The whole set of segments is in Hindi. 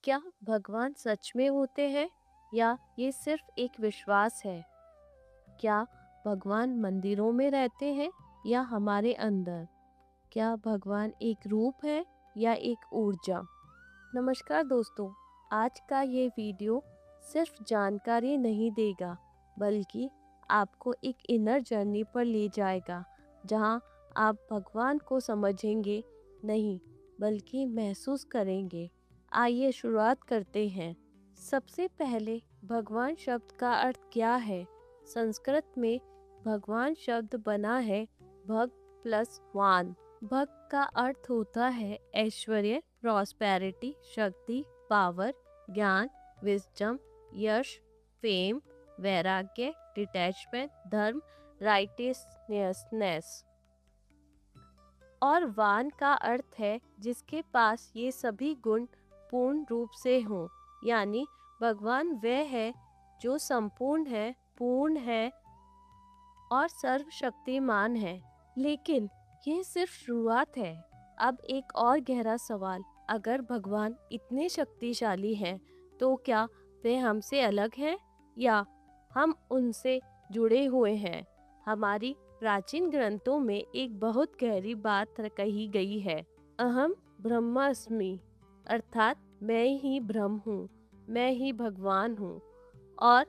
क्या भगवान सच में होते हैं या ये सिर्फ एक विश्वास है? क्या भगवान मंदिरों में रहते हैं या हमारे अंदर? क्या भगवान एक रूप है या एक ऊर्जा? नमस्कार दोस्तों, आज का ये वीडियो सिर्फ जानकारी नहीं देगा, बल्कि आपको एक इनर जर्नी पर ले जाएगा, जहां आप भगवान को समझेंगे नहीं, बल्कि महसूस करेंगे। आइए शुरुआत करते हैं। सबसे पहले भगवान शब्द का अर्थ क्या है? संस्कृत में भगवान शब्द बना है भग प्लस वान। भक्त का अर्थ होता है ऐश्वर्य, प्रॉस्पेरिटी, शक्ति, पावर, ज्ञान, विजडम, यश, फेम, वैराग्य, डिटैचमेंट, धर्म, राइटियसनेस। और वान का अर्थ है जिसके पास ये सभी गुण पूर्ण रूप से हों, यानी भगवान वह है जो संपूर्ण है, पूर्ण है और सर्वशक्तिमान है। लेकिन यह सिर्फ शुरुआत है। अब एक और गहरा सवाल, अगर भगवान इतने शक्तिशाली हैं, तो क्या वे हमसे अलग हैं या हम उनसे जुड़े हुए हैं? हमारी प्राचीन ग्रंथों में एक बहुत गहरी बात कही गई है, अहम ब्रह्मास्मि, अर्थात मैं ही ब्रह्म हूँ, मैं ही भगवान हूँ। और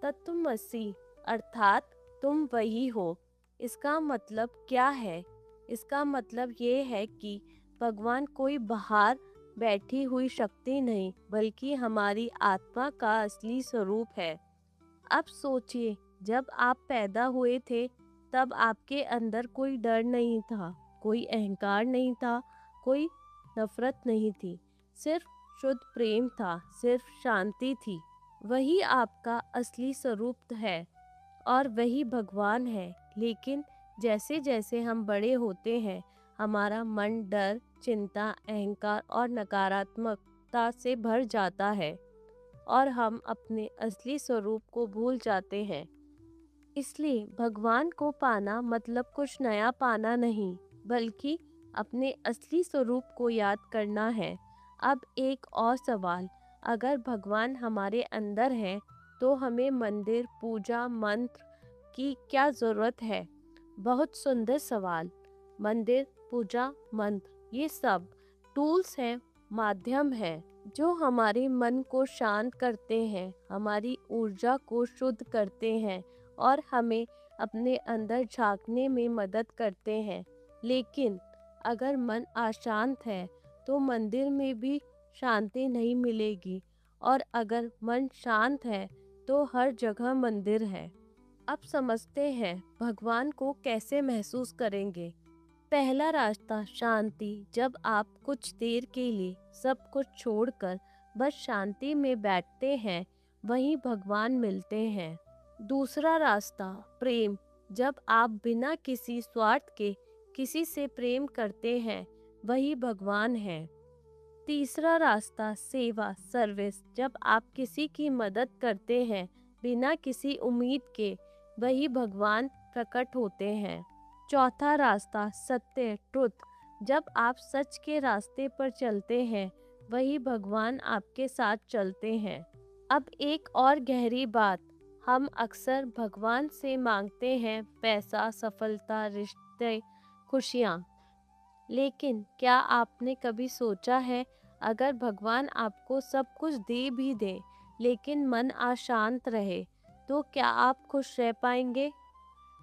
तत्वमसि, अर्थात तुम वही हो। इसका मतलब क्या है? इसका मतलब ये है कि भगवान कोई बाहर बैठी हुई शक्ति नहीं, बल्कि हमारी आत्मा का असली स्वरूप है। अब सोचिए, जब आप पैदा हुए थे, तब आपके अंदर कोई डर नहीं था, कोई अहंकार नहीं था, कोई नफरत नहीं थी, सिर्फ शुद्ध प्रेम था, सिर्फ शांति थी। वही आपका असली स्वरूप है और वही भगवान है। लेकिन जैसे जैसे हम बड़े होते हैं, हमारा मन डर, चिंता, अहंकार और नकारात्मकता से भर जाता है और हम अपने असली स्वरूप को भूल जाते हैं। इसलिए भगवान को पाना मतलब कुछ नया पाना नहीं, बल्कि अपने असली स्वरूप को याद करना है। अब एक और सवाल, अगर भगवान हमारे अंदर है, तो हमें मंदिर, पूजा, मंत्र की क्या ज़रूरत है? बहुत सुंदर सवाल। मंदिर, पूजा, मंत्र ये सब टूल्स हैं, माध्यम है, जो हमारे मन को शांत करते हैं, हमारी ऊर्जा को शुद्ध करते हैं और हमें अपने अंदर झांकने में मदद करते हैं। लेकिन अगर मन अशांत है, तो मंदिर में भी शांति नहीं मिलेगी, और अगर मन शांत है, तो हर जगह मंदिर है। अब समझते हैं भगवान को कैसे महसूस करेंगे। पहला रास्ता शांति। जब आप कुछ देर के लिए सब कुछ छोड़कर बस शांति में बैठते हैं, वहीं भगवान मिलते हैं। दूसरा रास्ता प्रेम। जब आप बिना किसी स्वार्थ के किसी से प्रेम करते हैं, वही भगवान है। तीसरा रास्ता सेवा, सर्विस। जब आप किसी की मदद करते हैं बिना किसी उम्मीद के, वही भगवान प्रकट होते हैं। चौथा रास्ता सत्य, ट्रुथ। जब आप सच के रास्ते पर चलते हैं, वही भगवान आपके साथ चलते हैं। अब एक और गहरी बात, हम अक्सर भगवान से मांगते हैं पैसा, सफलता, रिश्ते, खुशियाँ। लेकिन क्या आपने कभी सोचा है, अगर भगवान आपको सब कुछ दे भी दे, लेकिन मन अशांत रहे, तो क्या आप खुश रह पाएंगे?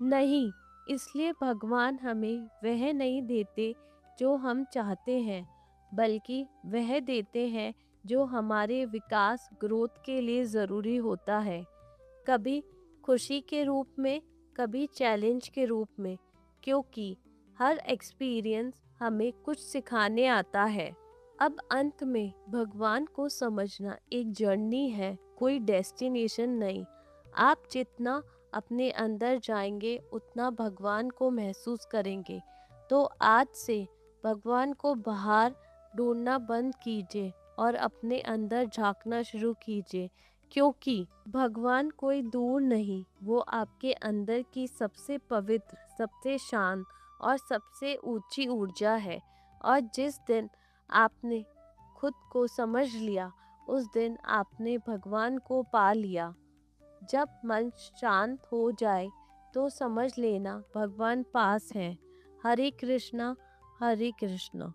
नहीं। इसलिए भगवान हमें वह नहीं देते जो हम चाहते हैं, बल्कि वह देते हैं जो हमारे विकास, ग्रोथ के लिए ज़रूरी होता है। कभी खुशी के रूप में, कभी चैलेंज के रूप में, क्योंकि हर एक्सपीरियंस हमें कुछ सिखाने आता है। अब अंत में भगवान को समझना एक जर्नी है, कोई डेस्टिनेशन नहीं। आप जितना अपने अंदर जाएंगे, उतना भगवान को महसूस करेंगे। तो आज से भगवान को बाहर ढूंढना बंद कीजिए और अपने अंदर झांकना शुरू कीजिए, क्योंकि भगवान कोई दूर नहीं, वो आपके अंदर की सबसे पवित्र, सबसे शांत और सबसे ऊंची ऊर्जा है। और जिस दिन आपने खुद को समझ लिया, उस दिन आपने भगवान को पा लिया। जब मन शांत हो जाए तो समझ लेना भगवान पास हैं। हरे कृष्णा, हरे कृष्णा।